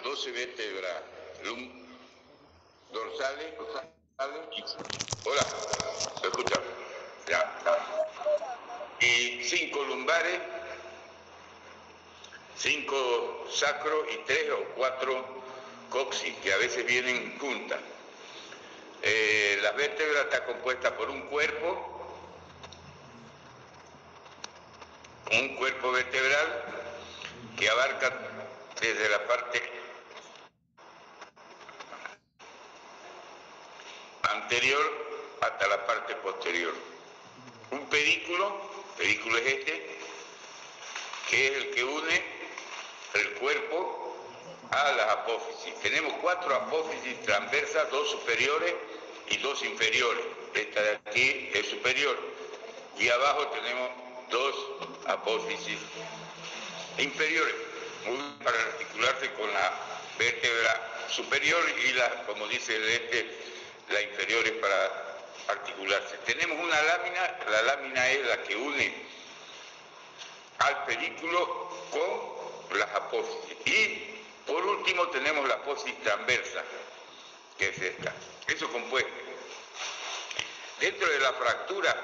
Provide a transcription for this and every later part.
12 vértebras dorsales. Hola, ¿se escucha? Ya. Y 5 lumbares, 5 sacros y 3 o 4 coxis, que a veces vienen juntas. La vértebra está compuesta por un cuerpo vertebral que abarca desde la parte anterior hasta la parte posterior. Un pedículo es este, que es el que une el cuerpo a las apófisis. Tenemos 4 apófisis transversas, 2 superiores y 2 inferiores. Esta de aquí es superior. Y abajo tenemos 2 apófisis inferiores, para articularse con la vértebra superior y como dice la inferior es para articularse. Tenemos una lámina, la lámina es la que une al pedículo con las apófisis. Y por último tenemos la apófisis transversa, que es esta. Eso compuesto. Dentro de las fracturas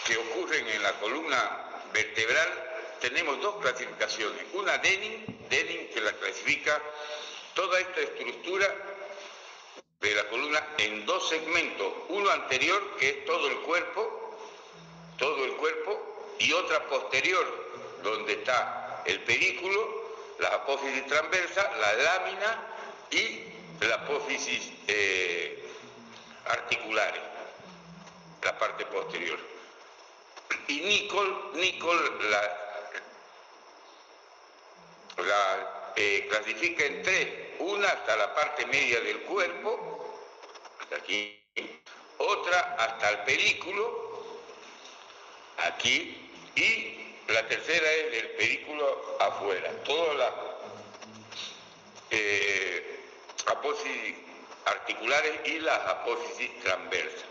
que ocurren en la columna vertebral, tenemos 2 clasificaciones. Una Denning, que la clasifica toda esta estructura de la columna en 2 segmentos. Uno anterior, que es todo el cuerpo, y otra posterior, donde está el pedículo, la apófisis transversa, la lámina y la apófisis articulares, la parte posterior. Y Nicholl la clasifica en 3, una hasta la parte media del cuerpo, hasta aquí, otra hasta el pedículo, aquí, y la tercera es del pedículo afuera. Todas las apófisis articulares y las apófisis transversas.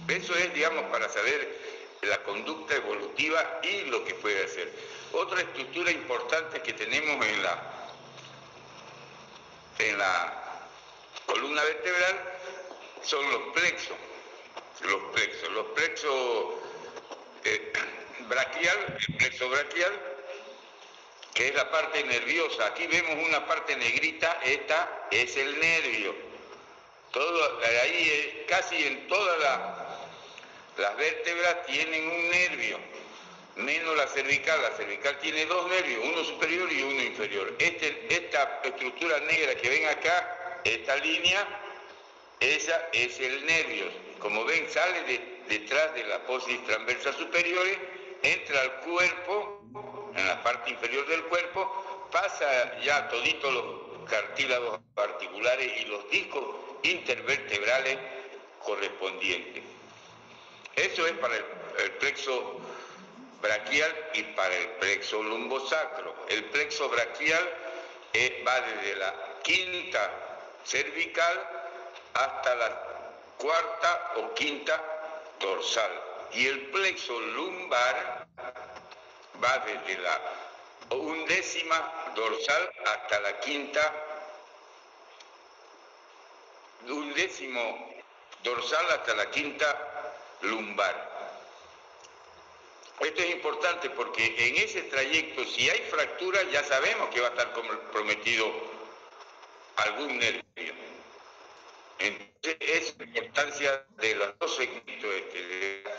Eso es, digamos, para saber la conducta evolutiva y lo que puede hacer. Otra estructura importante que tenemos en la columna vertebral son los plexos. Los plexos braquial, el plexo braquial, que es la parte nerviosa. Aquí vemos una parte negrita, esta es el nervio. Todo ahí, casi en todas las vértebras tienen un nervio, menos la cervical tiene 2 nervios, uno superior y uno inferior. Esta estructura negra que ven acá, esta línea, esa es el nervio. Como ven, sale detrás de la apófisis transversa superiores, entra al cuerpo, en la parte inferior del cuerpo, pasa ya toditos los cartílagos articulares y los discos intervertebrales correspondientes. Eso es para el plexo braquial y para el plexo lumbosacro. El plexo braquial va desde la quinta cervical hasta la cuarta o quinta dorsal. Y el plexo lumbar va desde la 11ª dorsal hasta la quinta, 11º dorsal hasta la quinta lumbar. Esto es importante porque en ese trayecto, si hay fractura, ya sabemos que va a estar comprometido algún nervio. Entonces, es la importancia de los 2 segmentos, de la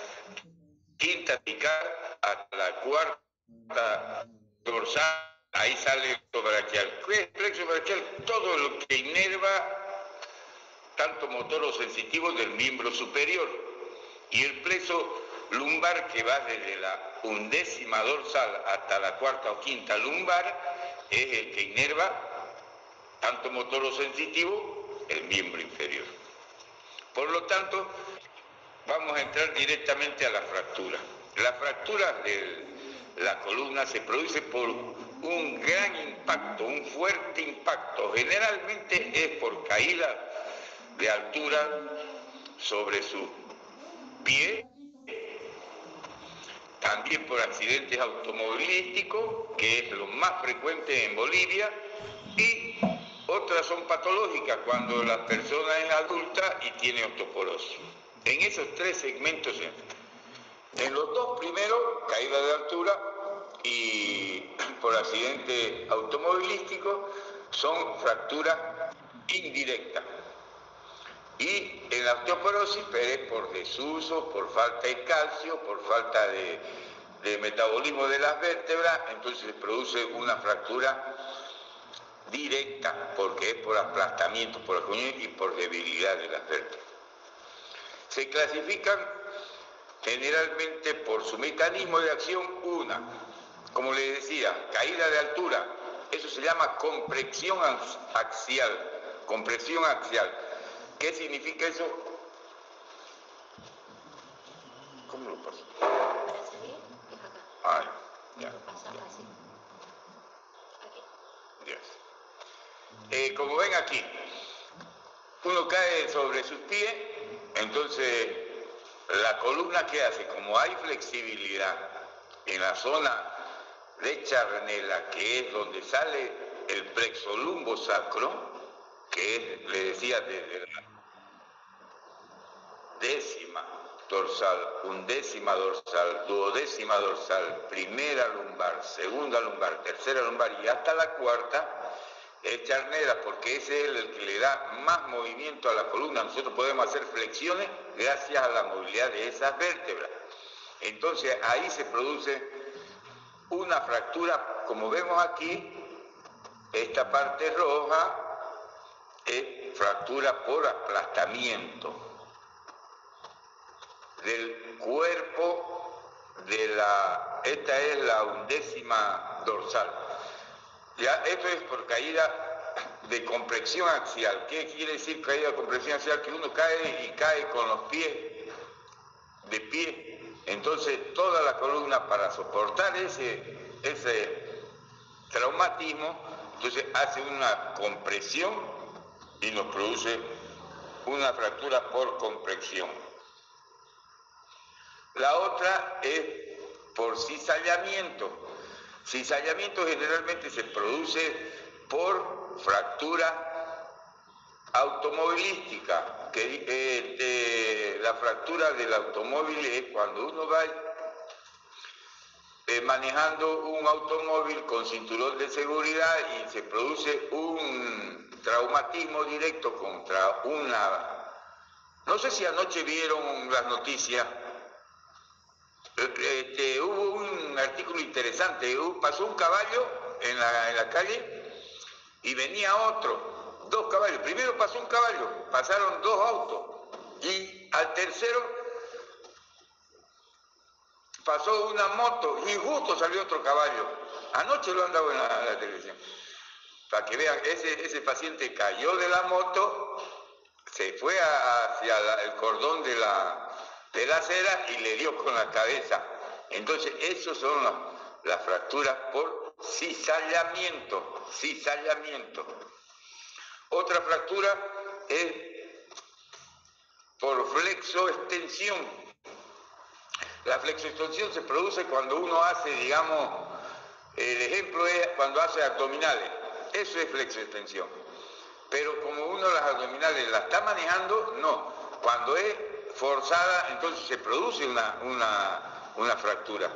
quinta cervical hasta la cuarta dorsal, ahí sale el plexo braquial. ¿Qué es el plexo braquial? Todo lo que inerva tanto motor o sensitivo del miembro superior. Y el plexo lumbar, que va desde la 11ª dorsal hasta la cuarta o quinta lumbar, es el que inerva tanto motor o sensitivo el miembro inferior. Por lo tanto, vamos a entrar directamente a la fractura. La fractura de la columna se produce por un gran impacto, un fuerte impacto. Generalmente es por caída de altura sobre su pie, también por accidentes automovilísticos, que es lo más frecuente en Bolivia, y otras son patológicas cuando la persona es adulta y tiene osteoporosis. En esos tres segmentos, en los dos primeros, caída de altura y por accidente automovilístico, son fracturas indirectas. Y en la osteoporosis, pero es por desuso, por falta de calcio, por falta de metabolismo de las vértebras, entonces se produce una fractura directa, porque es por aplastamiento, por acuñón y por debilidad de las vértebras. Se clasifican generalmente por su mecanismo de acción una, como les decía, caída de altura, eso se llama compresión axial, compresión axial. ¿Qué significa eso? ¿Cómo lo paso? Ah, ya. Como ven aquí, uno cae sobre sus pies, entonces la columna, ¿qué hace? Como hay flexibilidad en la zona de charnela, que es donde sale el plexo lumbosacro, que es, le decía, desde la décima dorsal, undécima dorsal, duodécima dorsal, primera lumbar, segunda lumbar, tercera lumbar y hasta la cuarta, es charnela, porque ese es el que le da más movimiento a la columna. Nosotros podemos hacer flexiones gracias a la movilidad de esas vértebras. Entonces ahí se produce una fractura, como vemos aquí, esta parte roja es fractura por aplastamiento del cuerpo de esta es la undécima dorsal. Ya, esto es por caída de compresión axial. ¿Qué quiere decir caída de compresión axial? Que uno cae y cae con los pies de pie. Entonces toda la columna, para soportar ese traumatismo, entonces hace una compresión y nos produce una fractura por compresión. La otra es por cizallamiento. Cizallamiento generalmente se produce por fractura automovilística, que la fractura del automóvil es cuando uno va manejando un automóvil con cinturón de seguridad y se produce un traumatismo directo contra una... No sé si anoche vieron las noticias. Hubo un artículo interesante, pasó un caballo en la calle y venía otro, dos caballos. Primero pasó un caballo, pasaron dos autos y al tercero pasó una moto y justo salió otro caballo. Anoche lo han dado en la televisión. Para que vean, ese paciente cayó de la moto, se fue hacia el cordón de la acera y le dio con la cabeza. Entonces, esos son las fracturas por cizallamiento. Otra fractura es por flexoextensión. La flexoextensión se produce cuando uno hace, digamos, el ejemplo es cuando hace abdominales. Eso es flexoextensión. Pero como uno las abdominales las está manejando, no. Cuando es forzada, entonces se produce una fractura.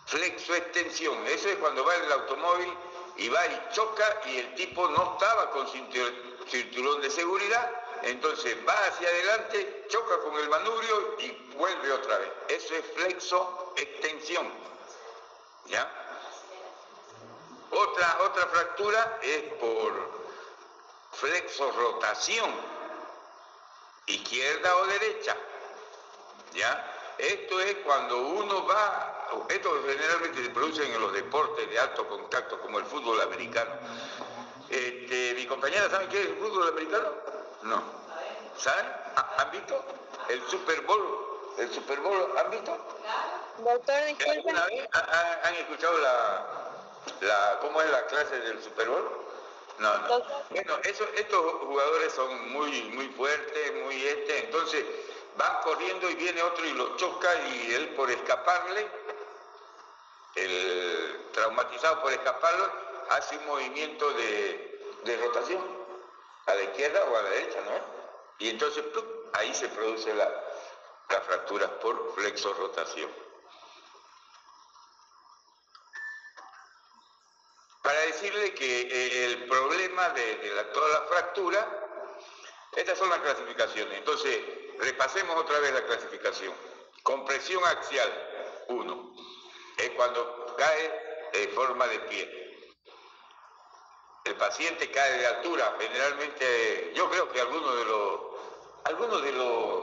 Flexoextensión, eso es cuando va en el automóvil y va y choca y el tipo no estaba con cinturón de seguridad, entonces va hacia adelante, choca con el manubrio y vuelve otra vez. Eso es flexoextensión. ¿Ya? Otra fractura es por flexorrotación, izquierda o derecha. ¿Ya? Esto es cuando uno va, esto generalmente se produce en los deportes de alto contacto como el fútbol americano. Mi compañera, ¿saben qué es el fútbol americano? No. ¿Saben? ¿Han visto? El Super Bowl. ¿El Super Bowl han visto? Doctor, disculpe. ¿Alguna vez han escuchado cómo es la clase del Super Bowl? No. Bueno, estos jugadores son muy fuertes, entonces van corriendo y viene otro y lo choca y él por escaparle, el traumatizado por escaparlo, hace un movimiento de rotación, a la izquierda o a la derecha, ¿no? Y entonces ¡plum!, ahí se produce la fractura por flexorrotación. Para decirle que el problema de toda la fractura, estas son las clasificaciones. Entonces, repasemos otra vez la clasificación. Compresión axial, 1. Es cuando cae en forma de pie. El paciente cae de altura. Generalmente, yo creo que algunos de los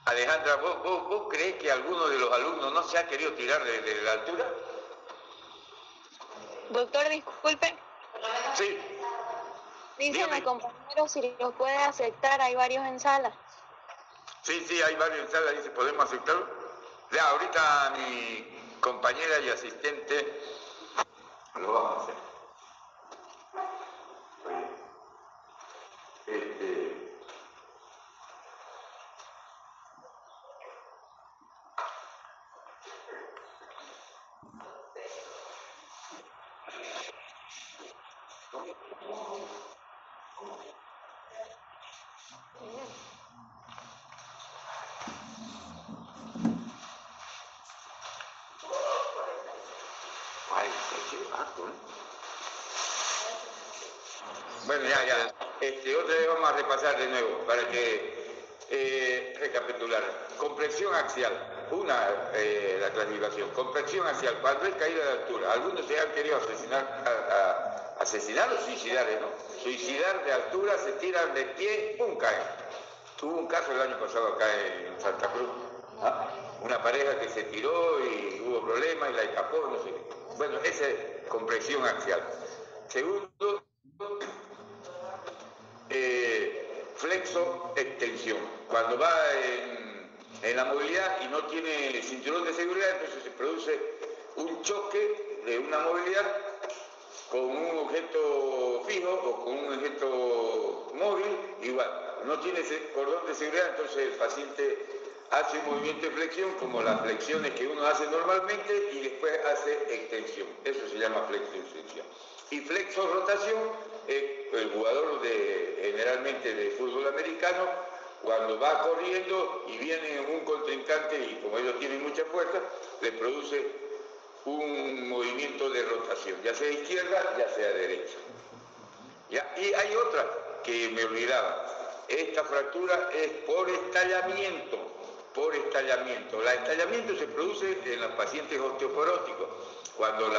Alejandra, ¿vos creés que alguno de los alumnos no se ha querido tirar de la altura? Doctor, disculpe. Sí. Dicen los compañeros si los puede aceptar, hay varios en sala. Sí, hay varios en sala, dice, ¿podemos aceptarlo? Ya, ahorita mi compañera y asistente lo vamos a hacer. Bueno, ya. Otra vez vamos a repasar de nuevo para que recapitular. Compresión axial, la clasificación. Compresión axial, cuando es caída de altura. Algunos se han querido asesinar o suicidar, ¿no? Suicidar de altura, se tiran de pie, ¡pum!, caen. Tuvo un caso el año pasado acá en Santa Cruz. ¿Ah? Una pareja que se tiró y hubo problemas y la escapó, no sé. Bueno, esa es compresión axial. Segundo, flexo-extensión. Cuando va en la movilidad y no tiene cinturón de seguridad, entonces se produce un choque de una movilidad con un objeto fijo o con un objeto móvil, igual. No tiene ese cordón de seguridad, entonces el paciente hace un movimiento de flexión, como las flexiones que uno hace normalmente, y después hace extensión. Eso se llama flexo-extensión. Y flexo-rotación, el jugador generalmente de fútbol americano, cuando va corriendo y viene un contrincante, y como ellos tienen mucha fuerza, le produce un movimiento de rotación, ya sea izquierda, ya sea derecha. ¿Ya? Y hay otra que me olvidaba. Esta fractura es por estallamiento. El estallamiento se produce en los pacientes osteoporóticos, cuando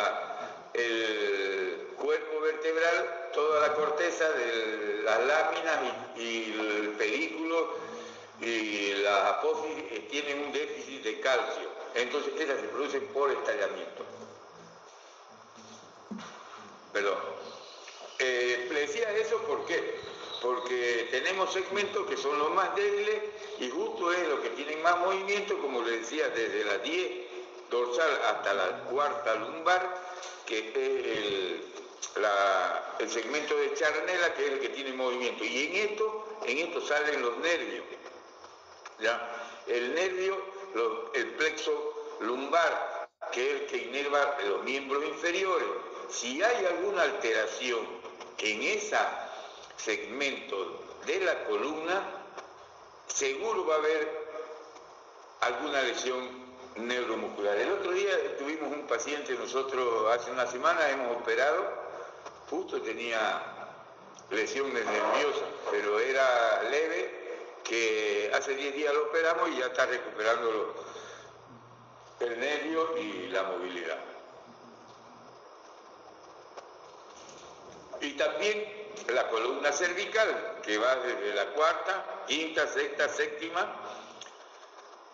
el cuerpo vertebral, toda la corteza de las láminas y el pedículo y la apófisis tienen un déficit de calcio. Entonces esas se producen por estallamiento. Perdón. Le decía eso, ¿por qué? Porque tenemos segmentos que son los más débiles y justo es los que tienen más movimiento, como les decía, desde la 10 dorsal hasta la cuarta lumbar, que es el segmento de Charnella, que es el que tiene movimiento. Y en esto salen los nervios. ¿Ya? El nervio, el plexo lumbar, que es el que inerva los miembros inferiores. Si hay alguna alteración en ese segmento de la columna, seguro va a haber alguna lesión neuromuscular. El otro día tuvimos un paciente, nosotros hace una semana hemos operado, justo tenía lesiones nerviosas, pero era leve, que hace 10 días lo operamos y ya está recuperando el nervio y la movilidad. Y también la columna cervical, que va desde la cuarta, quinta, sexta, séptima,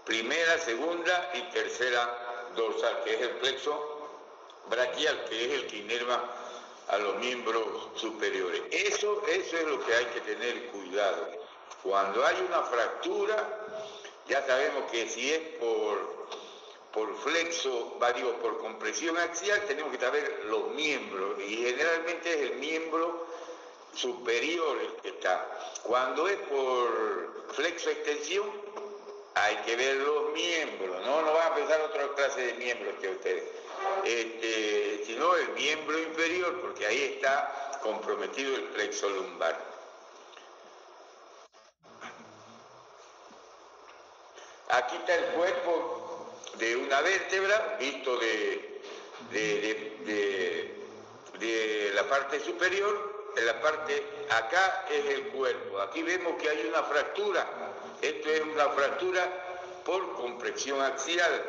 primera, segunda y tercera dorsal, que es el plexo braquial, que es el que inerva a los miembros superiores. Eso es lo que hay que tener cuidado. Cuando hay una fractura, ya sabemos que si es por flexo, por compresión axial, tenemos que saber los miembros, y generalmente es el miembro superior el que está. Cuando es por flexo extensión, hay que ver los miembros, no van a pensar otra clase de miembros que ustedes. sino el miembro inferior, porque ahí está comprometido el plexo lumbar. Aquí está el cuerpo de una vértebra, visto de la parte superior. En la parte, acá es el cuerpo. Aquí vemos que hay una fractura. Esto es una fractura por compresión axial.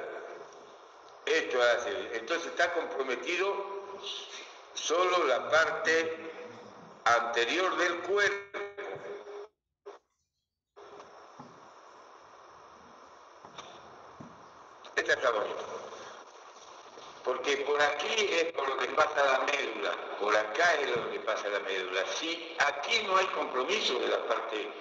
Esto hace. Entonces está comprometido solo la parte anterior del cuerpo. Esta está bonita. Porque por aquí es por donde pasa la médula, por acá es donde pasa la médula. Sí, aquí no hay compromiso de la parte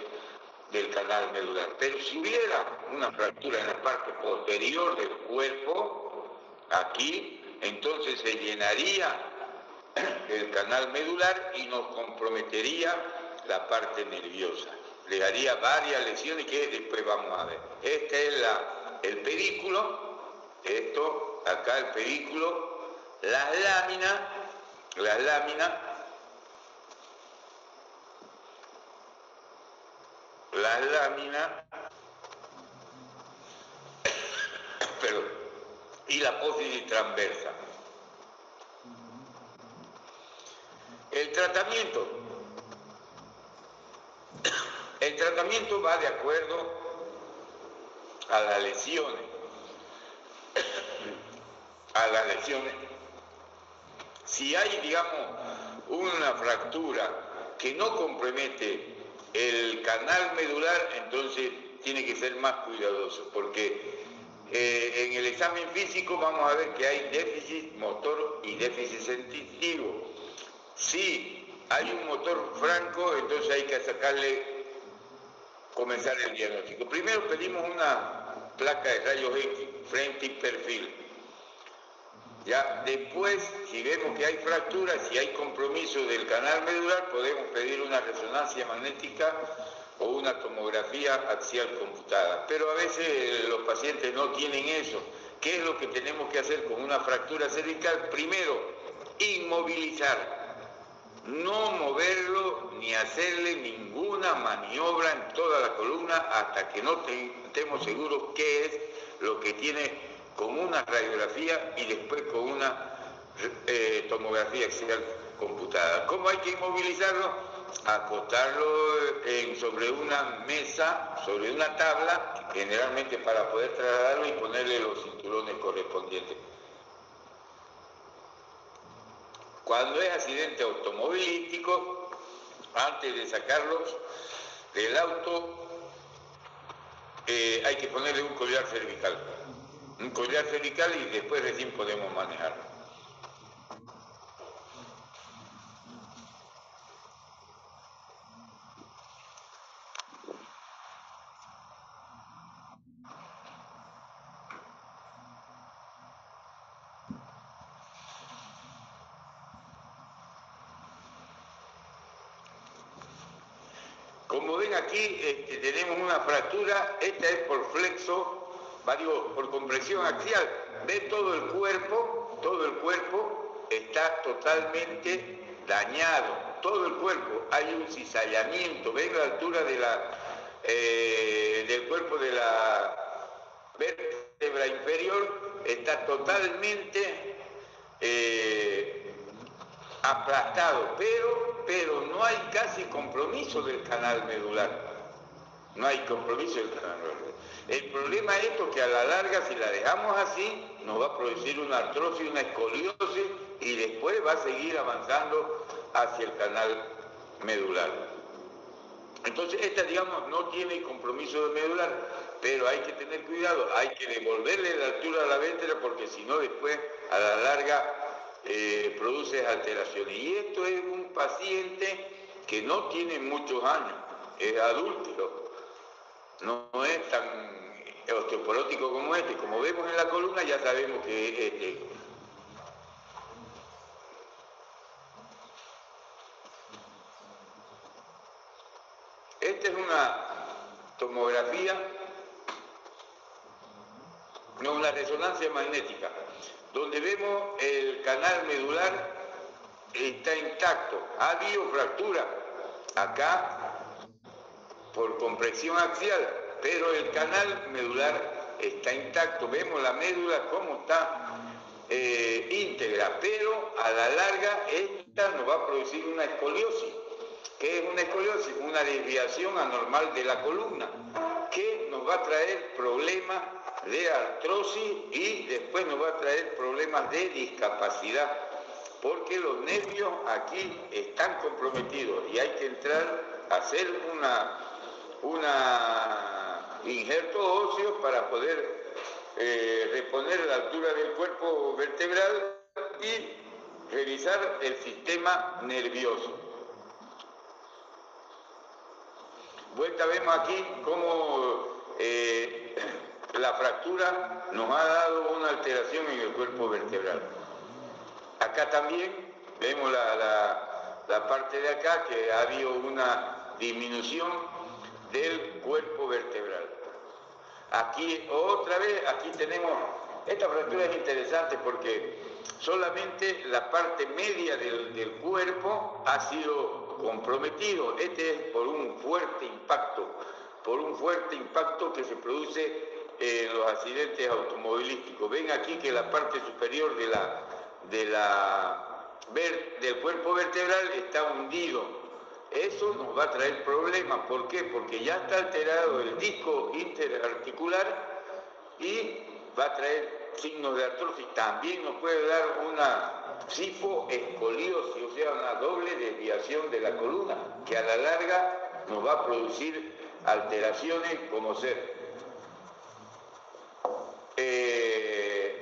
del canal medular, pero si hubiera una fractura en la parte posterior del cuerpo, aquí, entonces se llenaría el canal medular y nos comprometería la parte nerviosa. Le haría varias lesiones que después vamos a ver. Este es el pedículo. Esto, acá el pedículo, las láminas, perdón, y la apófisis transversa. El tratamiento va de acuerdo a las lesiones. Si hay, digamos, una fractura que no compromete el canal medular, entonces tiene que ser más cuidadoso, porque en el examen físico vamos a ver que hay déficit motor y déficit sensitivo. Si hay un motor franco, entonces hay que comenzar el diagnóstico. Primero pedimos una placa de rayos X, frente y perfil. Ya después, si vemos que hay fracturas, si hay compromiso del canal medular, podemos pedir una resonancia magnética o una tomografía axial computada. Pero a veces los pacientes no tienen eso. ¿Qué es lo que tenemos que hacer con una fractura cervical? Primero, inmovilizar. No moverlo ni hacerle ninguna maniobra en toda la columna hasta que no estemos seguros qué es lo que tiene, con una radiografía y después con una tomografía axial computada. ¿Cómo hay que inmovilizarlo? Acostarlo sobre una mesa, sobre una tabla, generalmente para poder trasladarlo y ponerle los cinturones correspondientes. Cuando es accidente automovilístico, antes de sacarlos del auto, hay que ponerle un collar cervical. Un collar cervical y después recién podemos manejarlo. Como ven aquí, tenemos una fractura. Esta es por flexo, por compresión axial. Ven todo el cuerpo está totalmente dañado, todo el cuerpo. Hay un cizallamiento. Ven la altura de del cuerpo de la vértebra inferior, está totalmente aplastado, pero no hay casi compromiso del canal medular. No hay compromiso del canal medular. El problema es esto, que a la larga, si la dejamos así, nos va a producir una artrosis, una escoliosis, y después va a seguir avanzando hacia el canal medular. Entonces esta, digamos, no tiene compromiso de medular, pero hay que tener cuidado, hay que devolverle la altura a la vértebra, porque si no después a la larga produce alteraciones. Y esto es un paciente que no tiene muchos años, es adulto, no es tan osteoporótico como este. Como vemos en la columna, ya sabemos que es este. Esta es una tomografía, no, una resonancia magnética donde vemos el canal medular está intacto. Ha habido fractura acá por compresión axial, pero el canal medular está intacto. Vemos la médula cómo está íntegra, pero a la larga esta nos va a producir una escoliosis. ¿Qué es una escoliosis? Una desviación anormal de la columna, que nos va a traer problemas de artrosis y después nos va a traer problemas de discapacidad, porque los nervios aquí están comprometidos y hay que entrar a hacer una injerto óseo para poder reponer la altura del cuerpo vertebral y revisar el sistema nervioso. Vuelta vemos aquí cómo la fractura nos ha dado una alteración en el cuerpo vertebral. Acá también vemos la parte de acá que ha habido una disminución del cuerpo vertebral. Aquí otra vez, aquí tenemos, esta fractura es interesante porque solamente la parte media del cuerpo ha sido comprometido. Este es por un fuerte impacto que se produce en los accidentes automovilísticos. Ven aquí que la parte superior del cuerpo vertebral está hundido. Eso nos va a traer problemas. ¿Por qué? Porque ya está alterado el disco interarticular y va a traer signos de artrosis. También nos puede dar una cifoescoliosis, o sea, una doble desviación de la columna, que a la larga nos va a producir alteraciones como ser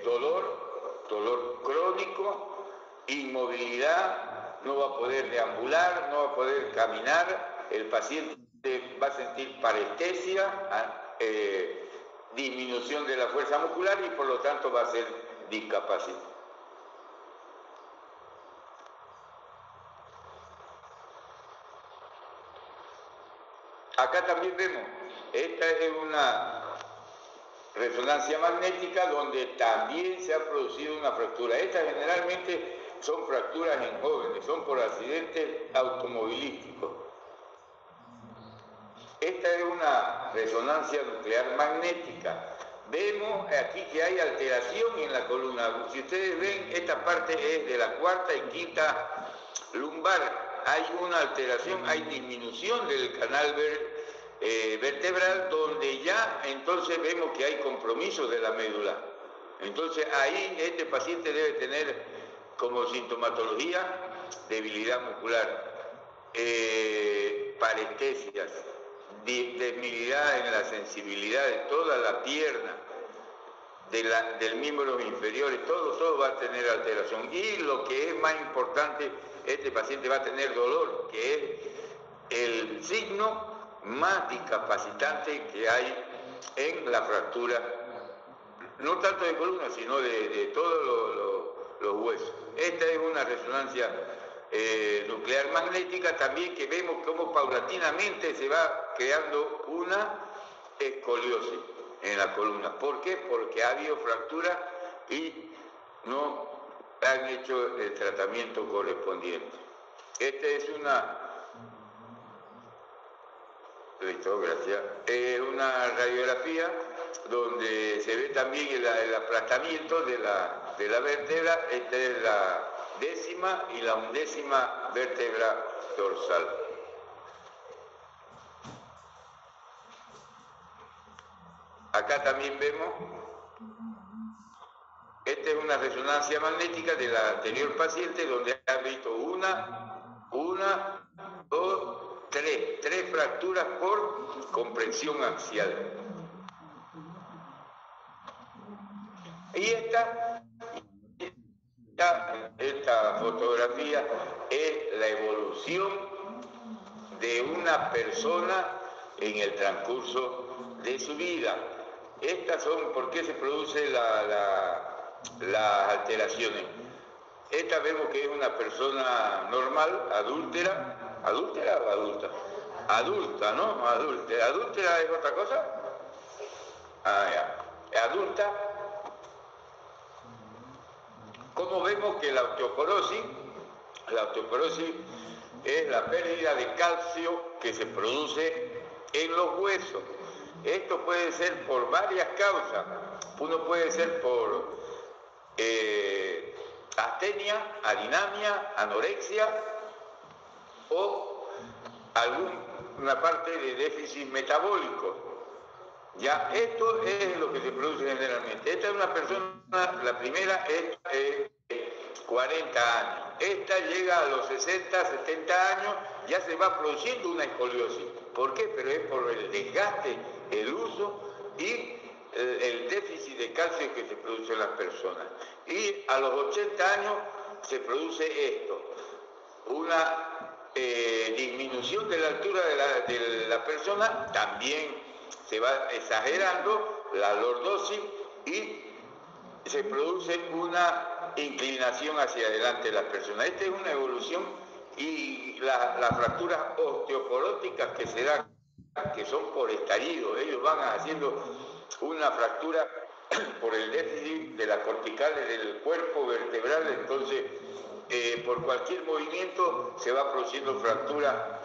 dolor crónico, inmovilidad, no va a poder deambular, no va a poder caminar, el paciente va a sentir parestesia, disminución de la fuerza muscular y por lo tanto va a ser discapacitado. Acá también vemos, esta es una resonancia magnética donde también se ha producido una fractura. Estas generalmente son fracturas en jóvenes, son por accidentes automovilísticos. Esta es una resonancia nuclear magnética. Vemos aquí que hay alteración en la columna. Si ustedes ven, esta parte es de la cuarta y quinta lumbar. Hay una alteración, hay disminución del canal vertebral, donde ya entonces vemos que hay compromiso de la médula. Entonces ahí este paciente debe tener como sintomatología debilidad muscular, parestesias, debilidad en la sensibilidad de toda la pierna, del miembro inferior, todo va a tener alteración. Y lo que es más importante, este paciente va a tener dolor, que es el signo más discapacitante que hay en la fractura, no tanto de columna, sino de todos los huesos. Esta es una resonancia nuclear magnética también, que vemos cómo paulatinamente se va creando una escoliosis en la columna. ¿Por qué? Porque ha habido fractura y no han hecho el tratamiento correspondiente. Esta es una radiografía donde se ve también el aplastamiento de la vértebra. Esta es la 10ª y la 11ª vértebra dorsal. Acá también vemos, esta es una resonancia magnética de la anterior paciente, donde ha visto una, dos, tres fracturas por comprensión axial. Y esta fotografía es la evolución de una persona en el transcurso de su vida. Estas son por qué se producen las alteraciones. Esta vemos que es una persona normal, adúltera o adulta. Adulta, ¿no? ¿Adúltera es otra cosa? Ah, ya. Adulta. ¿Cómo vemos que la osteoporosis es la pérdida de calcio que se produce en los huesos? Esto puede ser por varias causas. Uno puede ser por astenia, adinamia, anorexia o alguna parte de déficit metabólico. Ya, esto es lo que se produce generalmente. Esta es una persona, la primera es 40 años. Esta llega a los 60, 70 años, ya se va produciendo una escoliosis. ¿Por qué? Pero es por el desgaste, el uso y el déficit de calcio que se produce en las personas. Y a los 80 años se produce esto, una disminución de la altura de la persona, también se va exagerando la lordosis y se produce una inclinación hacia adelante de las personas. Esta es una evolución y las fracturas osteoporóticas que se dan, que son por estallido, ellos van haciendo una fractura por el déficit de las corticales del cuerpo vertebral, entonces por cualquier movimiento se va produciendo fractura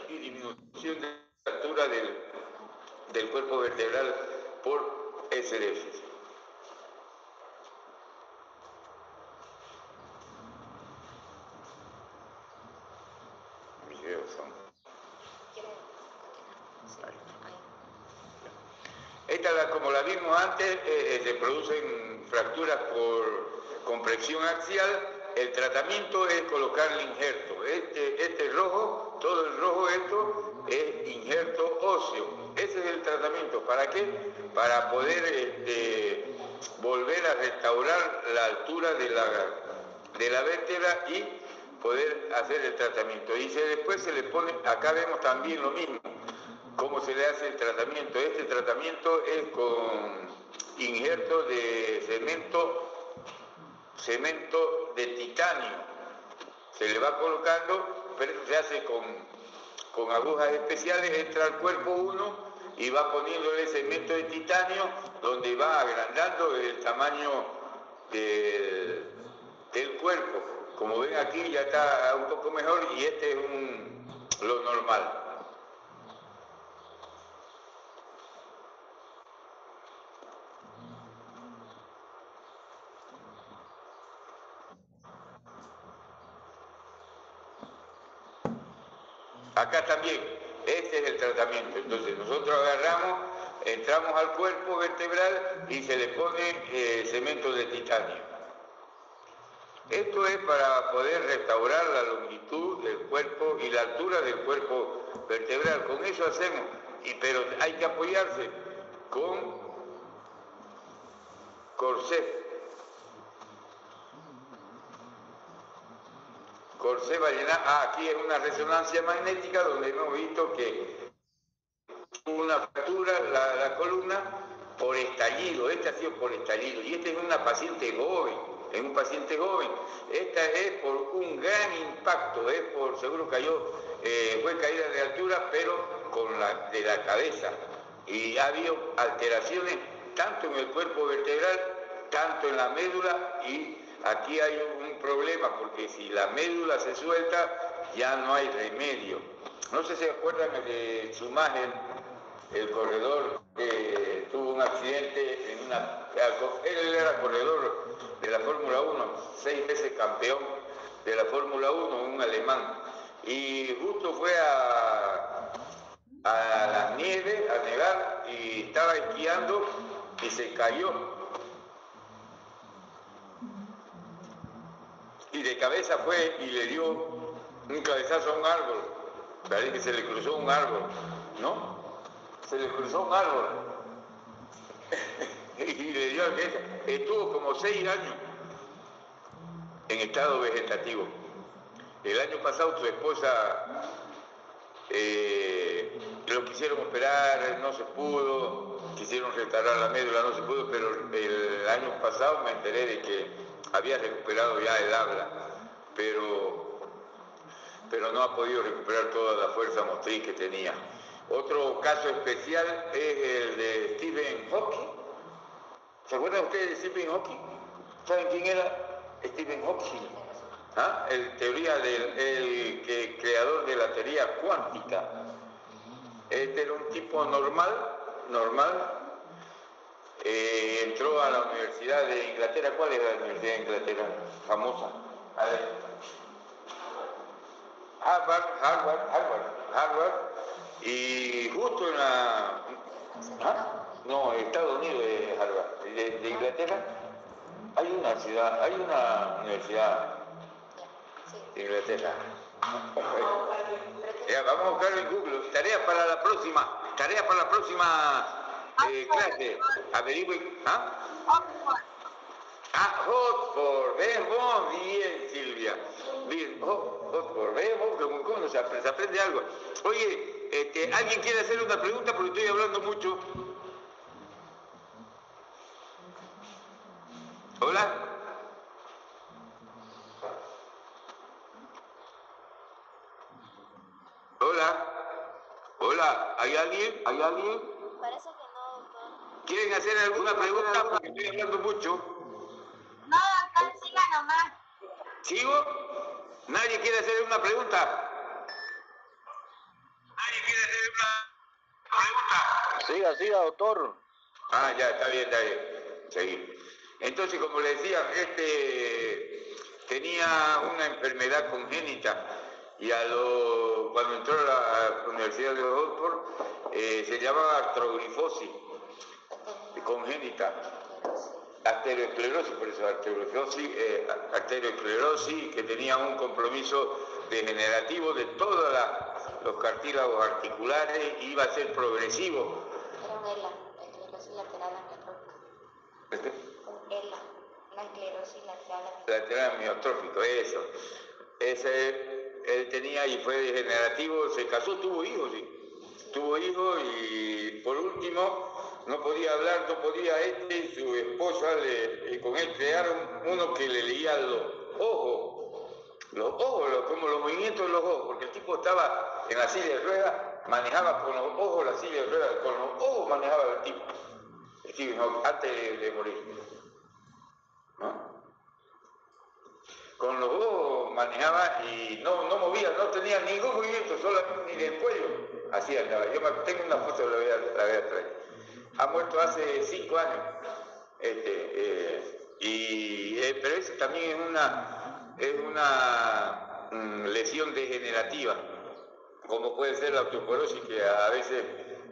y disminución de la altura del cuerpo vertebral por ese déficit. Esta, como la vimos antes, se producen fracturas por compresión axial. El tratamiento es colocar el injerto. Este rojo, todo el rojo esto es injerto óseo. Ese es el tratamiento. ¿Para qué? Para poder volver a restaurar la altura de la vértebra y poder hacer el tratamiento. Y después se le pone, acá vemos también lo mismo, cómo se le hace el tratamiento. Este tratamiento es con injerto de cemento de titanio. Se le va colocando, pero eso se hace con agujas especiales, entra al cuerpo uno y va poniéndole cemento de titanio, donde va agrandando el tamaño del cuerpo. Como ven aquí ya está un poco mejor y este es lo normal. Acá también, este es el tratamiento. Entonces nosotros agarramos, entramos al cuerpo vertebral y se le pone cemento de titanio. Esto es para poder restaurar la longitud del cuerpo y la altura del cuerpo vertebral. Con eso hacemos, pero hay que apoyarse con corsé. Corsé vallenar. Aquí es una resonancia magnética donde hemos visto que una fractura la columna por estallido. Este ha sido por estallido y este es una paciente joven. Es un paciente joven. Esta es por un gran impacto, seguro cayó, fue caída de altura, pero de la cabeza. Y ha habido alteraciones tanto en el cuerpo vertebral, tanto en la médula, y aquí hay un problema, porque si la médula se suelta, ya no hay remedio. No sé si se acuerdan de Schumacher, el corredor que tuvo un accidente él era corredor de la Fórmula 1, 6 veces campeón de la Fórmula 1, un alemán, y justo fue a la nieve, a nevar, y estaba esquiando y se cayó y de cabeza fue y le dio un cabezazo a un árbol. Parece que se le cruzó un árbol, ¿no? Se le cruzó un árbol y le dio a cabeza. Estuvo como 6 años en estado vegetativo. El año pasado su esposa lo quisieron operar, no se pudo, quisieron restaurar la médula, no se pudo, pero el año pasado me enteré de que había recuperado ya el habla, pero no ha podido recuperar toda la fuerza motriz que tenía. Otro caso especial es el de Stephen Hawking. ¿Se acuerdan ustedes de Stephen Hawking? ¿Saben quién era? Stephen Hawking, ¿ah? El creador de la teoría cuántica. Este era un tipo normal. Entró a la Universidad de Inglaterra. ¿Cuál es la Universidad de Inglaterra famosa? A ver. Harvard. Y justo en la... ¿Ah? No, Estados Unidos es Harvard. De Inglaterra hay una universidad de Inglaterra. Ya, vamos a buscarlo en Google. Tarea para la próxima clase. Averigüe. ¿Ah? Oxford. Ven vos, bien, Silvia. Bien, Oxford. Ven vos, ¿cómo se aprende algo? Oye, ¿alguien quiere hacer una pregunta? Porque estoy hablando mucho. ¿Hola? Hola, ¿hay alguien? Parece que no, doctor. ¿Quieren hacer alguna pregunta? Porque estoy hablando mucho. No, doctor, siga nomás. ¿Sigo? ¿Nadie quiere hacer una pregunta? Siga, doctor. Ah, ya, está bien. Seguí. Entonces, como le decía, tenía una enfermedad congénita y cuando entró a la Universidad de Oxford se llamaba artrogrifosis congénita, arteriosclerosis, por eso arteriosclerosis, que tenía un compromiso degenerativo de todos los cartílagos articulares, iba a ser progresivo. Era un ELA, esclerosis lateral amiotrófica. La esclerosis lateral amiotrófico, eso. Él tenía y fue degenerativo, se casó, tuvo hijos, sí. Tuvo hijos y por último no podía hablar, y su esposa con él crearon uno que le leía los ojos, como los movimientos de los ojos, porque el tipo estaba en la silla de ruedas, manejaba con los ojos la silla de ruedas, con los ojos manejaba el tipo, antes de morir, ¿no? Con los ojos manejaba y no movía, no tenía ningún movimiento, solamente ni del cuello, así andaba. Yo tengo una foto, la voy a traer. Ha muerto hace 5 años, pero eso también es una lesión degenerativa, como puede ser la osteoporosis, que a veces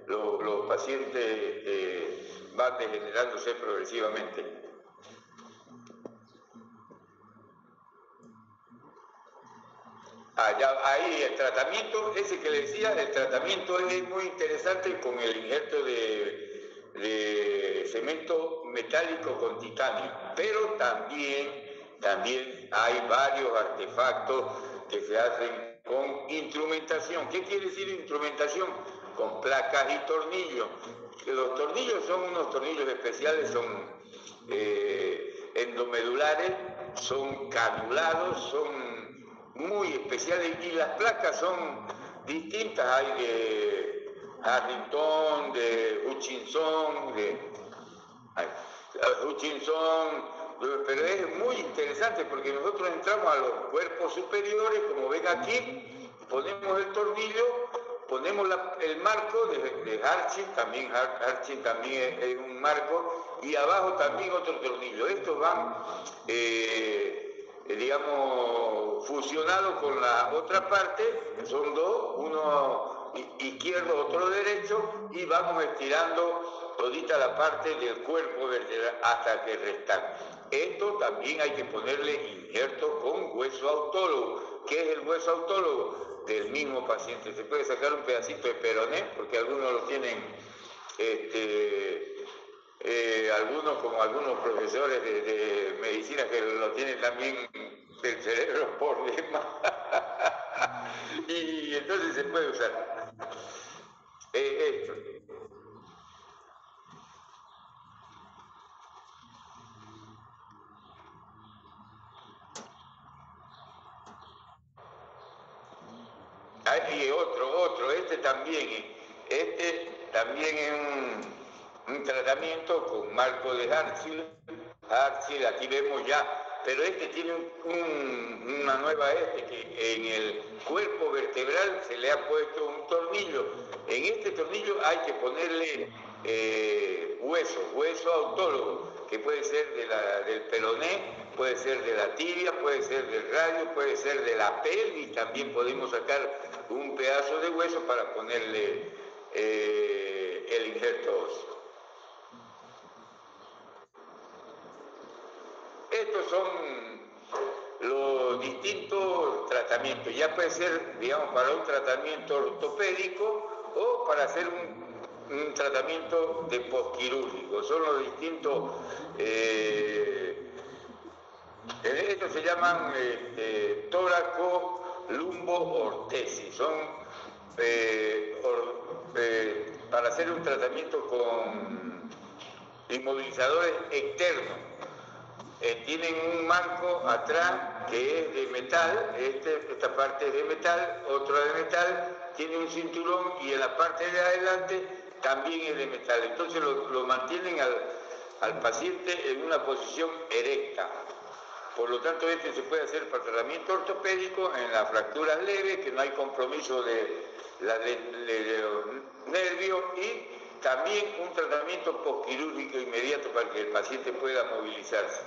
los pacientes van degenerándose progresivamente. Ahí el tratamiento, ese que le decía, el tratamiento es muy interesante con el injerto de cemento metálico con titanio, pero también hay varios artefactos que se hacen con instrumentación. ¿Qué quiere decir instrumentación? Con placas y tornillos. Los tornillos son unos tornillos especiales, son endomedulares, son canulados, son muy especiales, y las placas son distintas. Hay de Harrington, de Hutchinson, pero es muy interesante porque nosotros entramos a los cuerpos superiores, como ven aquí, ponemos el tornillo, ponemos el marco de Harchin, también es un marco, y abajo también otro tornillo. Estos van digamos, fusionado con la otra parte, que son dos, uno izquierdo, otro derecho, y vamos estirando todita la parte del cuerpo vertebral hasta que restan. Esto también hay que ponerle injerto con hueso autólogo. ¿Qué es el hueso autólogo? Del mismo paciente. Se puede sacar un pedacito de peroné, porque algunos lo tienen, como algunos profesores de medicina que lo tienen también del cerebro por demás. Y entonces se puede usar esto. Hay otro, este también es un tratamiento con marco de Hartzell. Aquí vemos ya pero este tiene una nueva que en el cuerpo vertebral se le ha puesto un tornillo. En este tornillo hay que ponerle hueso autólogo, que puede ser del peroné, puede ser de la tibia, puede ser del radio, puede ser de la pelvis, también podemos sacar un pedazo de hueso para ponerle el injerto óseo. Estos son los distintos tratamientos. Ya puede ser, digamos, para un tratamiento ortopédico o para hacer un tratamiento de posquirúrgico. Son los distintos... estos se llaman tóraco-lumbo-ortesis. Son para hacer un tratamiento con inmovilizadores externos. Tienen un marco atrás que es de metal, esta parte es de metal, otra de metal, tiene un cinturón y en la parte de adelante también es de metal. Entonces lo mantienen al paciente en una posición erecta. Por lo tanto, se puede hacer para tratamiento ortopédico en las fracturas leves, que no hay compromiso de los nervios, y también un tratamiento posquirúrgico inmediato para que el paciente pueda movilizarse.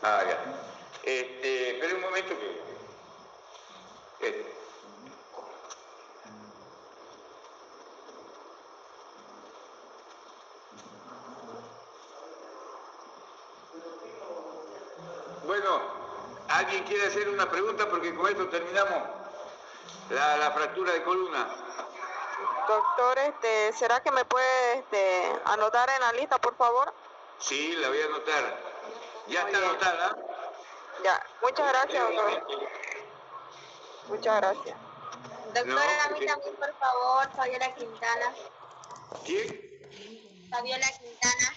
Ya. Espera un momento que... Bueno, ¿alguien quiere hacer una pregunta? Porque con esto terminamos la fractura de columna. Doctor, ¿será que me puede anotar en la lista, por favor? Sí, la voy a anotar. Ya está anotada. Ya, muchas gracias, doctor. Muchas gracias. Doctora, a mí también, por favor, Fabiola Quintana. ¿Quién? Fabiola Quintana.